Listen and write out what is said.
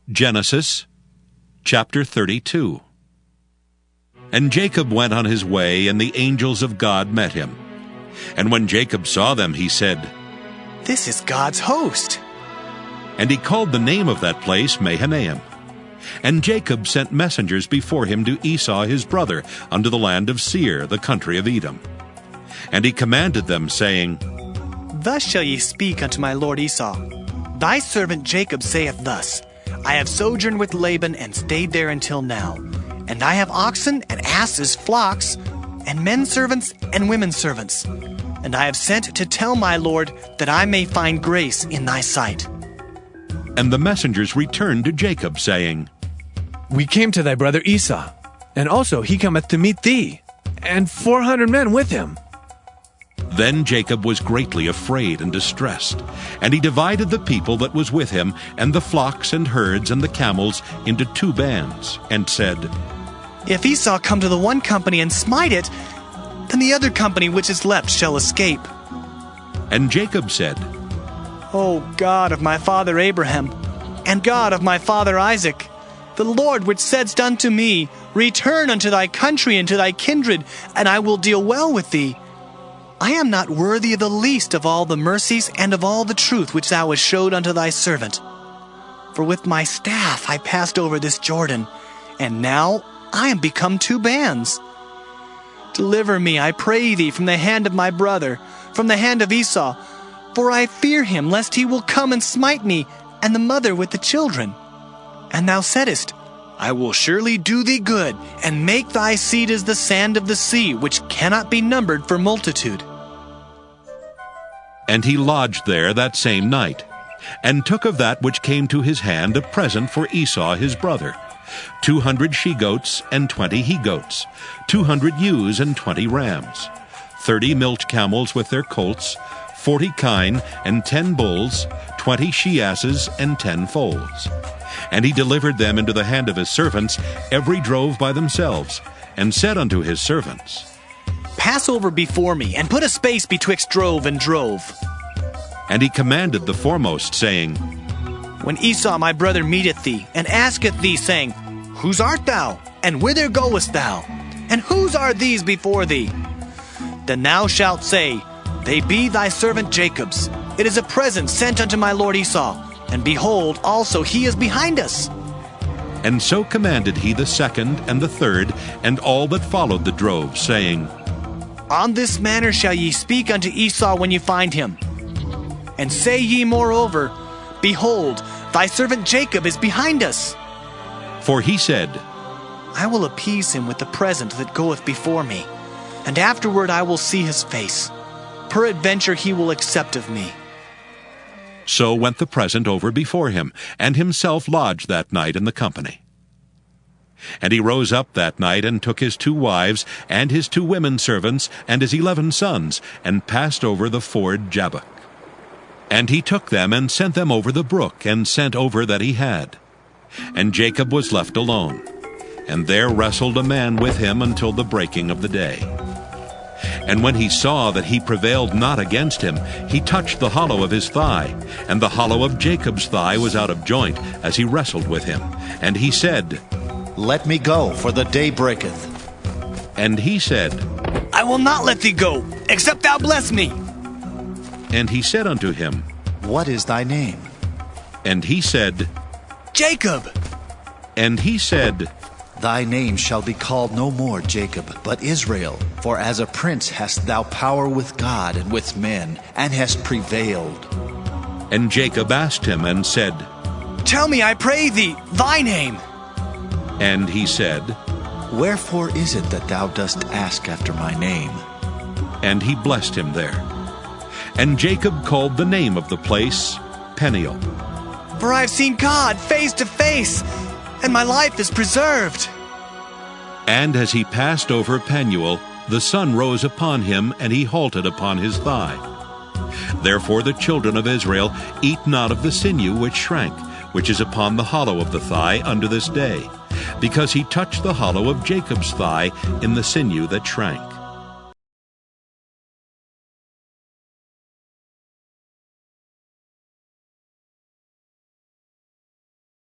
Genesis chapter 32. And Jacob went on his way, and the angels of God met him. And when Jacob saw them, he said, "This is God's host." And he called the name of that place Mahanaim. And Jacob sent messengers before him to Esau his brother unto the land of Seir, the country of Edom. And he commanded them, saying, "Thus shall ye speak unto my lord Esau. Thy servant Jacob saith thus, I have sojourned with Laban and stayed there until now. And I have oxen and asses, flocks, and men servants and women servants. And I have sent to tell my lord that I may find grace in thy sight." And the messengers returned to Jacob, saying, "We came to thy brother Esau, and also he cometh to meet thee, and 400 men with him." Then Jacob was greatly afraid and distressed, and he divided the people that was with him, and the flocks and herds and the camels, into 2 bands, and said, "If Esau come to the one company and smite it, then the other company which is left shall escape." And Jacob said, "O God of my father Abraham, and God of my father Isaac, the Lord which saidst unto me, Return unto thy country and to thy kindred, and I will deal well with thee. I am not worthy of the least of all the mercies and of all the truth which thou hast showed unto thy servant. For with my staff I passed over this Jordan, and now I am become 2 bands. Deliver me, I pray thee, from the hand of my brother, from the hand of Esau, for I fear him, lest he will come and smite me, and the mother with the children. And thou saidst, I will surely do thee good, and make thy seed as the sand of the sea, which cannot be numbered for multitude." And he lodged there that same night, and took of that which came to his hand a present for Esau his brother, 200 she-goats and 20 he-goats, 200 ewes and 20 rams, 30 milch camels with their colts, 40 kine and 10 bulls, 20 she-asses and 10 foals. And he delivered them into the hand of his servants, every drove by themselves, and said unto his servants, "Pass over before me, and put a space betwixt drove and drove." And he commanded the foremost, saying, "When Esau my brother meeteth thee, and asketh thee, saying, Whose art thou? And whither goest thou? And whose are these before thee? Then thou shalt say, They be thy servant Jacob's. It is a present sent unto my lord Esau. And behold, also he is behind us." And so commanded he the second and the third, and all that followed the drove, saying, "On this manner shall ye speak unto Esau when you find him. And say ye moreover, Behold, thy servant Jacob is behind us." For he said, "I will appease him with the present that goeth before me, and afterward I will see his face. Peradventure he will accept of me." So went the present over before him, and himself lodged that night in the company. And he rose up that night, and took his 2 wives, and his 2 women servants, and his 11 sons, and passed over the ford Jabbok. And he took them, and sent them over the brook, and sent over that he had. And Jacob was left alone, and there wrestled a man with him until the breaking of the day. And when he saw that he prevailed not against him, he touched the hollow of his thigh, and the hollow of Jacob's thigh was out of joint, as he wrestled with him. And he said, "Let me go, for the day breaketh." And he said, "I will not let thee go, except thou bless me." And he said unto him, "What is thy name?" And he said, "Jacob." And he said, "Thy name shall be called no more Jacob, but Israel, for as a prince hast thou power with God and with men, and hast prevailed." And Jacob asked him and said, "Tell me, I pray thee, thy name." And he said, "Wherefore is it that thou dost ask after my name?" And he blessed him there. And Jacob called the name of the place Peniel. "For I have seen God face to face, and my life is preserved." And as he passed over Penuel, the sun rose upon him, and he halted upon his thigh. Therefore the children of Israel eat not of the sinew which shrank, which is upon the hollow of the thigh unto this day, because he touched the hollow of Jacob's thigh in the sinew that shrank.